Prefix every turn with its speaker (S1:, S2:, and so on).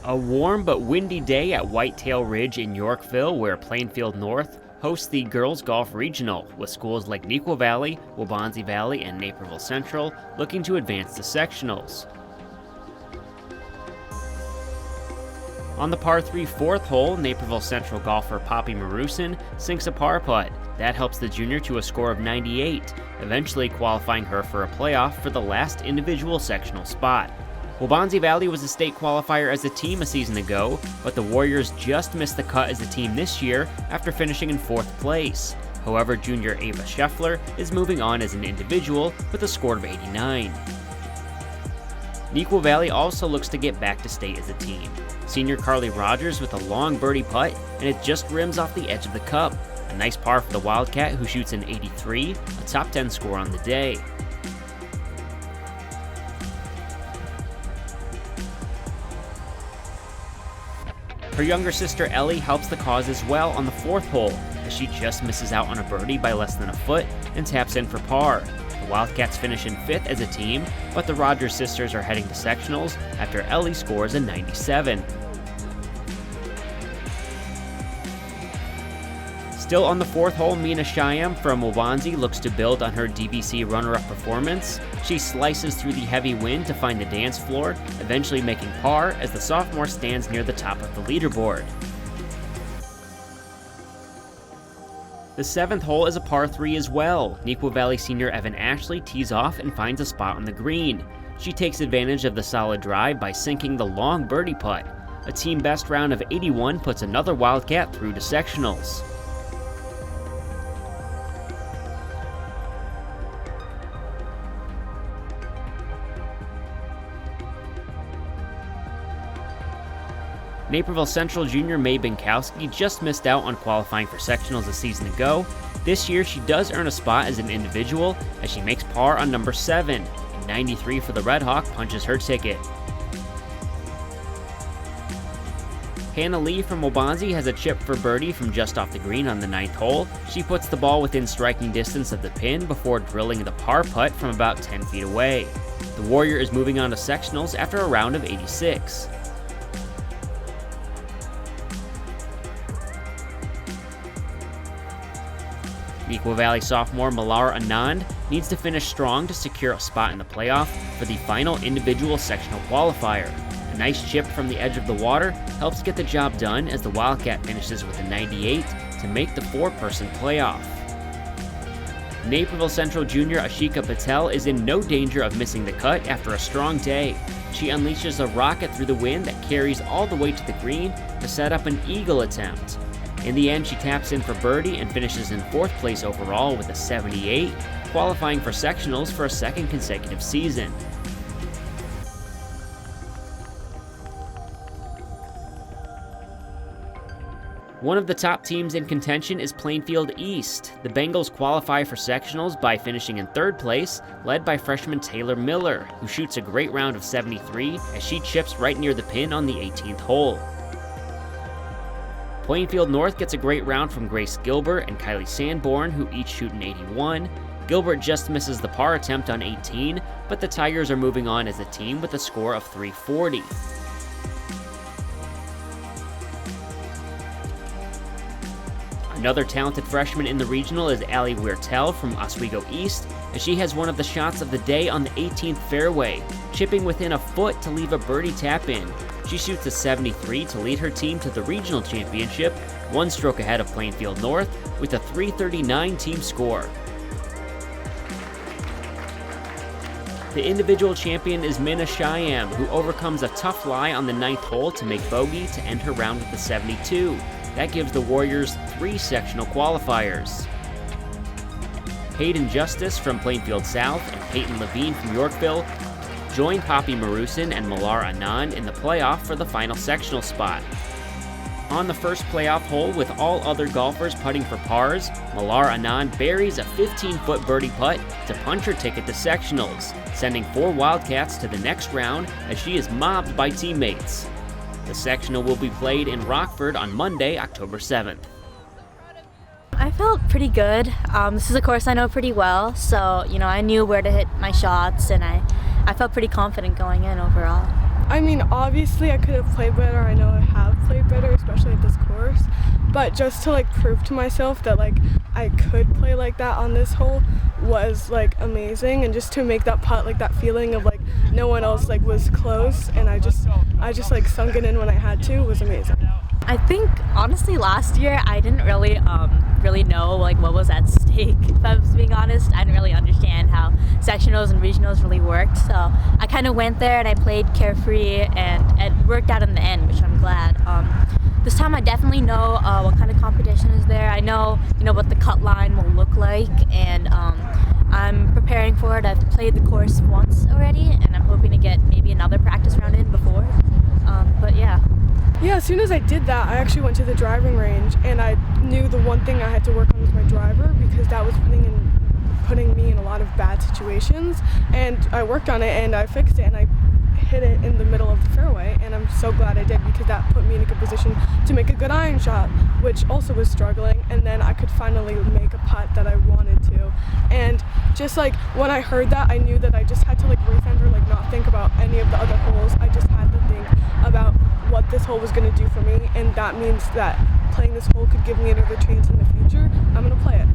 S1: A warm but windy day at Whitetail Ridge in Yorkville, where Plainfield North hosts the Girls Golf Regional, with schools like Neuqua Valley, Waubonsie Valley, and Naperville Central looking to advance to sectionals. On the par 3 fourth hole, Naperville Central golfer Poppy Marusin sinks a par putt. That helps the junior to a score of 98, eventually qualifying her for a playoff for the last individual sectional spot. Waubonsie Valley was a state qualifier as a team a season ago, but the Warriors just missed the cut as a team this year after finishing in 4th place. However, junior Ava Scheffler is moving on as an individual with a score of 89. Neuqua Valley also looks to get back to state as a team. Senior Carly Rogers with a long birdie putt, and it just rims off the edge of the cup. A nice par for the Wildcat, who shoots an 83, a top 10 score on the day. Her younger sister Ellie helps the cause as well on the 4th hole, as she just misses out on a birdie by less than a foot and taps in for par. The Wildcats finish in 5th as a team, but the Rogers sisters are heading to sectionals after Ellie scores a 97. Still on the 4th hole, Mina Shyam from Waubonsie looks to build on her DVC runner-up performance. She slices through the heavy wind to find the dance floor, eventually making par as the sophomore stands near the top of the leaderboard. The 7th hole is a par 3 as well. Neuqua Valley senior Evan Ashley tees off and finds a spot on the green. She takes advantage of the solid drive by sinking the long birdie putt. A team best round of 81 puts another Wildcat through to sectionals. Naperville Central junior Mae Binkowski just missed out on qualifying for sectionals a season ago. This year she does earn a spot as an individual as she makes par on number 7, and 93 for the Red Hawk punches her ticket. Hannah Lee from Waubonsie has a chip for birdie from just off the green on the 9th hole. She puts the ball within striking distance of the pin before drilling the par putt from about 10 feet away. The Warrior is moving on to sectionals after a round of 86. Neuqua Valley sophomore Malar Anand needs to finish strong to secure a spot in the playoff for the final individual sectional qualifier. A nice chip from the edge of the water helps get the job done as the Wildcat finishes with a 98 to make the 4-person playoff. Naperville Central junior Ashika Patel is in no danger of missing the cut after a strong day. She unleashes a rocket through the wind that carries all the way to the green to set up an eagle attempt. In the end, she taps in for birdie and finishes in 4th place overall with a 78, qualifying for sectionals for a 2nd consecutive season. One of the top teams in contention is Plainfield East. The Bengals qualify for sectionals by finishing in 3rd place, led by freshman Taylor Miller, who shoots a great round of 73 as she chips right near the pin on the 18th hole. Plainfield North gets a great round from Grace Gilbert and Kylie Sanborn, who each shoot an 81. Gilbert just misses the par attempt on 18, but the Tigers are moving on as a team with a score of 340. Another talented freshman in the regional is Allie Weirtel from Oswego East, as she has one of the shots of the day on the 18th fairway, chipping within a foot to leave a birdie tap in. She shoots a 73 to lead her team to the regional championship, 1 stroke ahead of Plainfield North, with a 339 team score. The individual champion is Mina Shyam, who overcomes a tough lie on the 9th hole to make bogey to end her round with a 72. That gives the Warriors 3 sectional qualifiers. Hayden Justice from Plainfield South and Peyton Levine from Yorkville join Poppy Marusin and Malar Anand in the playoff for the final sectional spot. On the first playoff hole, with all other golfers putting for pars, Malar Anand buries a 15-foot birdie putt to punch her ticket to sectionals, sending 4 Wildcats to the next round as she is mobbed by teammates. The sectional will be played in Rockford on Monday, October 7th.
S2: I felt pretty good. This is a course I know pretty well, so I knew where to hit my shots, and I felt pretty confident going in overall.
S3: I mean, obviously I could have played better. I know I have played better, especially at this course. But just to like prove to myself that like I could play like that on this hole was like amazing, and just to make that putt, like that feeling of like no one else like was close, and I just like sunk it in when I had to, was amazing.
S2: I think honestly last year I didn't really know like what was at stake. If I was being honest, I didn't really understand how sectionals and regionals really worked. So I kind of went there and I played carefree, and it worked out in the end, which I'm glad. This time I definitely know what kind of competition is there. I know what the cut line will look like, and I'm preparing for it. I've played the course once already, and I'm hoping to get maybe another practice round in before. But yeah.
S3: Yeah, as soon as I did that, I actually went to the driving range, and I knew the one thing I had to work on was my driver, because that was putting me in a lot of bad situations, and I worked on it and I fixed it, and I hit it in the middle of the fairway, and I'm so glad I did, because that put me in a good position to make a good iron shot, which also was struggling, and then I could finally make a putt that I wanted to. And just like when I heard that, I knew that I just had to like breathe under, like not think about any of the other holes. I just had to think about what this hole was going to do for me, and that means that playing this hole could give me another chance in the future. I'm going to play it.